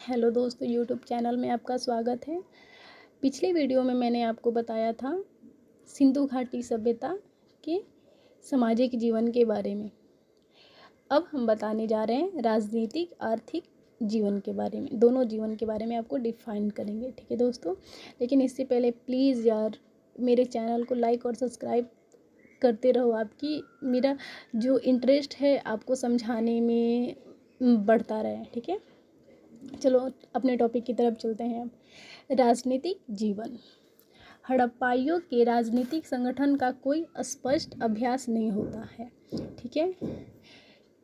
Hello दोस्तों, YouTube channel में आपका स्वागत है। पिछले वीडियो में मैंने आपको बताया था सिंधु घाटी सभ्यता के सामाजिक जीवन के बारे में। अब हम बताने जा रहे हैं राजनीतिक आर्थिक जीवन के बारे में। दोनों जीवन के बारे में आपको डिफाइन करेंगे, ठीक है दोस्तों। लेकिन इससे पहले प्लीज़ यार मेरे चैनल को लाइक और सब्सक्राइब करते रहो। आपकी मेरा जो इंटरेस्ट है आपको समझाने में बढ़ता रहे, ठीक है। चलो अपने टॉपिक की तरफ चलते हैं। अब राजनीतिक जीवन। हड़प्पाइयों के राजनीतिक संगठन का कोई स्पष्ट अभ्यास नहीं होता है, ठीक है,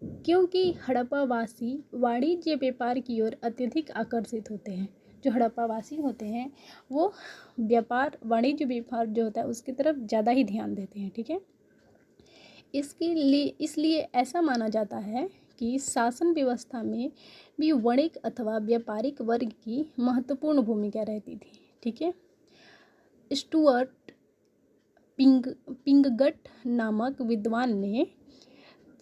क्योंकि हड़प्पावासी वाणिज्य व्यापार की ओर अत्यधिक आकर्षित होते हैं। जो हड़प्पावासी होते हैं वो व्यापार वाणिज्य व्यापार जो होता है उसकी तरफ ज़्यादा ही ध्यान देते हैं, ठीक है। इसलिए ऐसा माना जाता है कि शासन व्यवस्था में भी वणिक अथवा व्यापारिक वर्ग की महत्वपूर्ण भूमिका रहती थी, ठीक है। स्टुअर्ट पिंगगट नामक विद्वान ने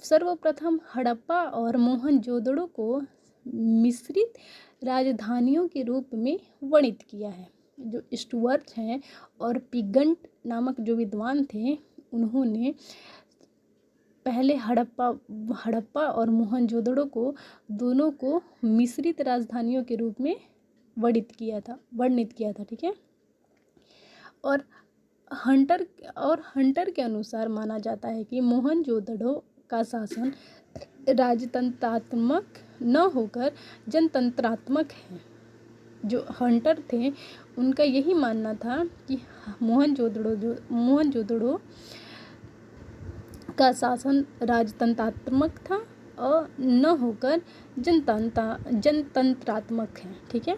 सर्वप्रथम हड़प्पा और मोहनजोदड़ो को मिश्रित राजधानियों के रूप में वर्णित किया है। जो स्टुअर्ट हैं और पिगंट नामक जो विद्वान थे उन्होंने पहले हड़प्पा और मोहनजोदड़ो को दोनों को मिश्रित राजधानियों के रूप में वर्णित किया था, ठीक है। और हंटर के अनुसार माना जाता है कि मोहनजोदड़ो का शासन राजतंत्रात्मक न होकर जनतंत्रात्मक है। जो हंटर थे उनका यही मानना था कि मोहनजोदड़ो का शासन राजतंत्रात्मक था और न होकर जनतंत्रात्मक है, ठीक है।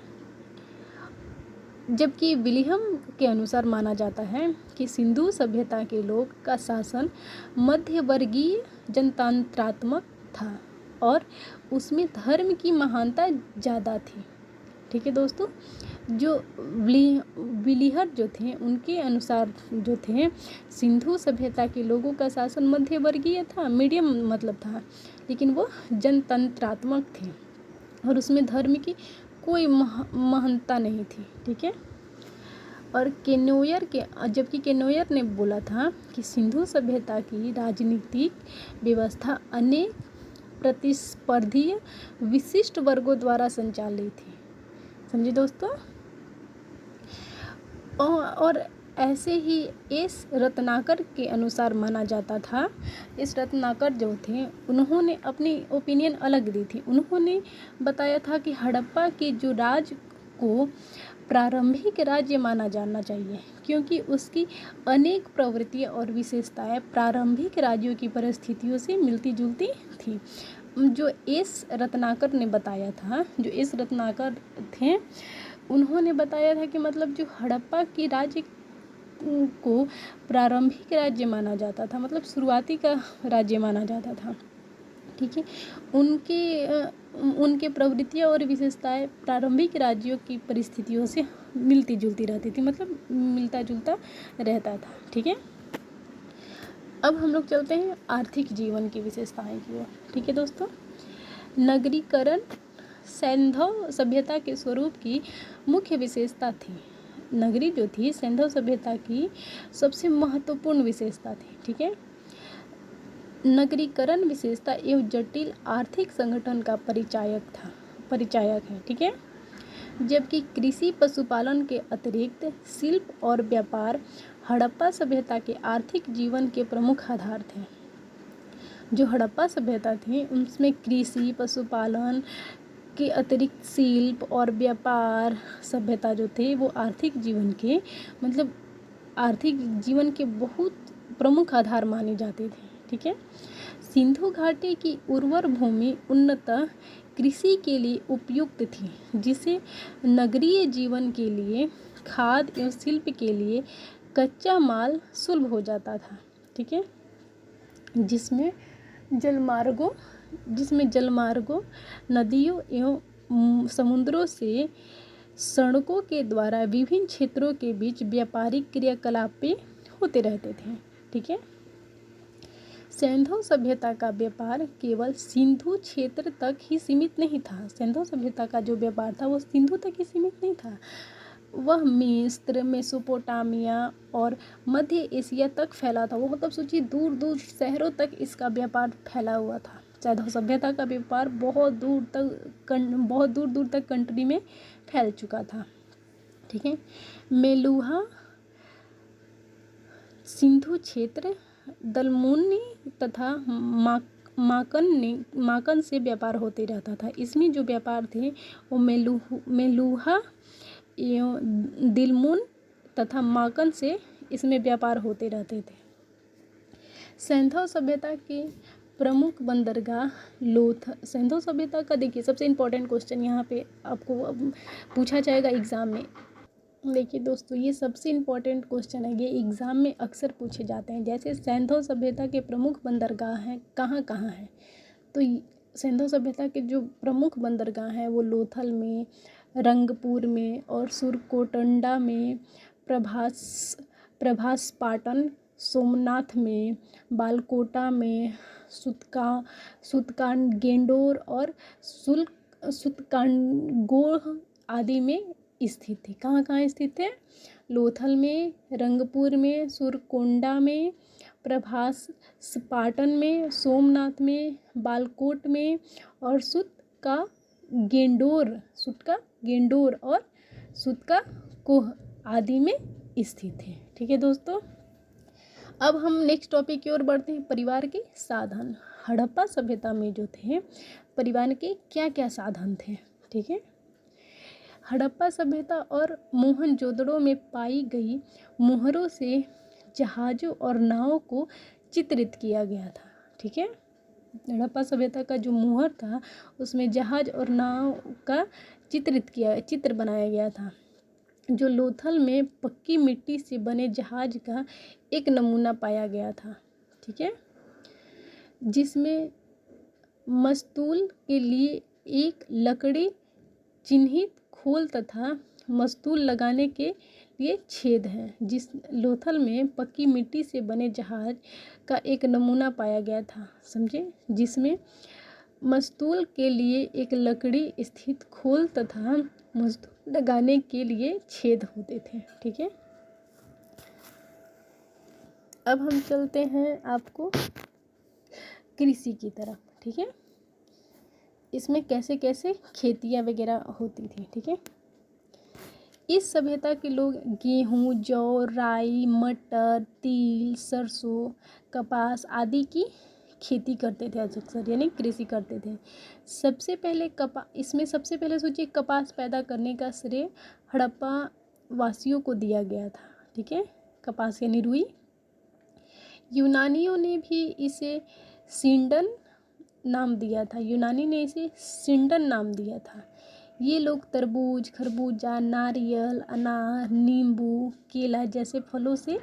जबकि विलियम के अनुसार माना जाता है कि सिंधु सभ्यता के लोग का शासन मध्यवर्गीय जनतंत्रात्मक था और उसमें धर्म की महानता ज़्यादा थी, ठीक है दोस्तों। जो विलियर जो थे उनके अनुसार जो थे सिंधु सभ्यता के लोगों का शासन मध्यवर्गीय था, मीडियम मतलब था, लेकिन वो जनतंत्रात्मक थे और उसमें धर्म की कोई महानता नहीं थी, ठीक है। और जबकि केनोयर ने बोला था कि सिंधु सभ्यता की राजनीतिक व्यवस्था अनेक प्रतिस्पर्धी विशिष्ट वर्गों द्वारा संचालित थी, समझे दोस्तों। और ऐसे ही एस रत्नाकर के अनुसार माना जाता था। एस रत्नाकर जो थे उन्होंने अपनी ओपिनियन अलग दी थी। उन्होंने बताया था कि हड़प्पा के जो राज को प्रारंभिक राज्य माना जाना चाहिए क्योंकि उसकी अनेक प्रवृत्तियां और विशेषताएं प्रारंभिक राज्यों की परिस्थितियों से मिलती जुलती थी। जो एस रत्नाकर थे उन्होंने बताया था कि मतलब जो हड़प्पा के राज्य को प्रारंभिक राज्य माना जाता था, मतलब शुरुआती का राज्य माना जाता था, ठीक है। उनके प्रवृत्तियां और विशेषताएं प्रारंभिक राज्यों की परिस्थितियों से मिलती जुलती रहती थी, मतलब मिलता जुलता रहता था, ठीक है। अब हम लोग चलते हैं आर्थिक जीवन की विशेषताएं की ओर, ठीक है दोस्तों। नगरीकरण सैंधव सभ्यता के स्वरूप की मुख्य विशेषता थी। नगरी जो थी सैंधव सभ्यता की सबसे महत्वपूर्ण विशेषता थी, ठीक है। नगरीकरण विशेषता एवं जटिल आर्थिक संगठन का परिचायक है, ठीक है। जबकि कृषि पशुपालन के अतिरिक्त शिल्प और व्यापार हड़प्पा सभ्यता के आर्थिक जीवन के प्रमुख आधार थे। जो हड़प्पा सभ्यता थी उसमें कृषि पशुपालन के अतिरिक्त शिल्प और व्यापार सभ्यता जो थे वो आर्थिक जीवन के बहुत प्रमुख आधार माने जाते थे, ठीक है। सिंधु घाटी की उर्वर भूमि उन्नत कृषि के लिए उपयुक्त थी, जिसे नगरीय जीवन के लिए खाद्य एवं शिल्प के लिए कच्चा माल सुलभ हो जाता था, ठीक है। जिसमें जलमार्गों नदियों एवं समुद्रों से सड़कों के द्वारा विभिन्न क्षेत्रों के बीच व्यापारिक क्रियाकलापें होते रहते थे, ठीक है। सिंधु सभ्यता का व्यापार केवल सिंधु क्षेत्र तक ही सीमित नहीं था। सिंधु सभ्यता का जो व्यापार था वो सिंधु तक ही सीमित नहीं था, वह मिस्र, मेसोपोटामिया और मध्य एशिया तक फैला था। वो मतलब सोचिए दूर दूर शहरों तक इसका व्यापार फैला हुआ था। सिंधु सभ्यता का व्यापार बहुत दूर दूर तक कंट्री में फैल चुका था। ठीक है। मेलुहा सिंधु क्षेत्र, दलमुनी तथा माकन से व्यापार होते रहता था। इसमें जो व्यापार थे वो मेलुहा, दिलमुन तथा माकन से इसमें व्यापार होते रहते थे। सिंधु सभ्यता के प्रमुख बंदरगाह सिंधु सभ्यता का देखिए सबसे इम्पोर्टेंट क्वेश्चन यहाँ पे आपको पूछा जाएगा एग्ज़ाम में। देखिए दोस्तों, ये सबसे इम्पोर्टेंट क्वेश्चन है, ये एग्ज़ाम में अक्सर पूछे जाते हैं। जैसे सिंधु सभ्यता के प्रमुख बंदरगाह हैं कहाँ कहाँ हैं, तो सिंधु सभ्यता के जो प्रमुख बंदरगाह हैं वो लोथल में, रंगपुर में और सुरकोटंडा में, प्रभासपाटन, सोमनाथ में, बालकोटा में, सुतकानगेंडोर और सुतकानगोह आदि में स्थित थे। कहाँ कहाँ स्थित थे? लोथल में, रंगपुर में, सुरकोंडा में, प्रभासपाटन में, सोमनाथ में, बालकोट में और सुतकागेंडोर और सुतकाकोह आदि में स्थित है। ठीक है दोस्तों, अब हम नेक्स्ट टॉपिक की ओर बढ़ते हैं। परिवार के साधन। हड़प्पा सभ्यता में जो थे परिवार के क्या क्या साधन थे। ठीक है। हड़प्पा सभ्यता और मोहनजोदड़ो में पाई गई मोहरों से जहाज़ों और नावों को चित्रित किया गया था। ठीक है। हड़प्पा सभ्यता का जो मोहर था उसमें जहाज और नाव का चित्र बनाया गया था। जो लोथल में पक्की मिट्टी से बने जहाज का एक नमूना पाया गया था। ठीक है। जिसमें मस्तूल के लिए एक लकड़ी चिन्हित खोल तथा मस्तूल लगाने के लिए छेद है। जिस लोथल में पक्की मिट्टी से बने जहाज का एक नमूना पाया गया था, समझे, जिसमें मस्तूल के लिए एक लकड़ी स्थित खोल तथा मस्तूल लगाने के लिए छेद होते थे। ठीक है। अब हम चलते हैं आपको कृषि की तरफ। ठीक है। इसमें कैसे कैसे खेतियाँ वगैरह होती थी। ठीक है। इस सभ्यता के लोग गेहूँ, जौ, राई, मटर, तिल, सरसों, कपास आदि की खेती करते थे अक्सर, यानी कृषि करते थे। सबसे पहले सोचिए कपास पैदा करने का श्रेय हड़प्पा वासियों को दिया गया था। ठीक है। कपास यानी रुई। यूनानियों ने भी इसे सिंडन नाम दिया था। ये लोग तरबूज, खरबूजा, नारियल, अनार, नींबू, केला जैसे फलों से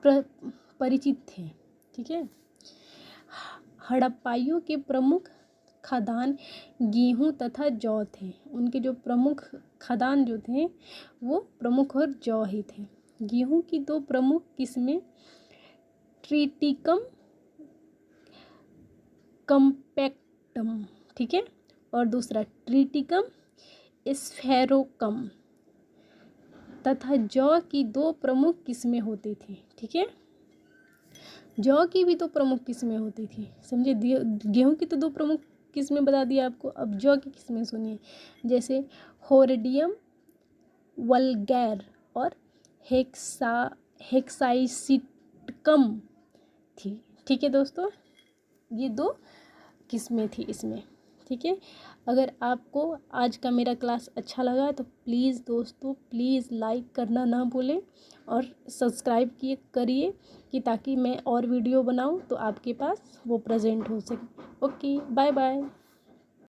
परिचित थे। ठीक है। हड़प्पाइयों के प्रमुख खाद्यान्न गेहूँ तथा जौ थे। उनके जो प्रमुख खाद्यान्न जो थे वो प्रमुख और जौ ही थे। गेहूँ की दो प्रमुख किस्में ट्रिटिकम कम्पैक्टम, ठीक है, और दूसरा ट्रिटिकम स्फेरोकम तथा जौ की दो प्रमुख किस्में होती थी। ठीक है। जौ की भी दो प्रमुख किस्में होती थी, समझे। गेहूं की तो दो प्रमुख किस्में बता दिया आपको, अब जौ की किस्में सुनिए। जैसे होरेडियम वल्गैर और हेक्साइसिटकम थी। ठीक है दोस्तों, ये दो किस्में थी इसमें। ठीक है। अगर आपको आज का मेरा क्लास अच्छा लगा तो प्लीज़ दोस्तों प्लीज़ लाइक करना ना भूलें और सब्सक्राइब करिए कि ताकि मैं और वीडियो बनाऊं तो आपके पास वो प्रेजेंट हो सके। Okay, bye bye.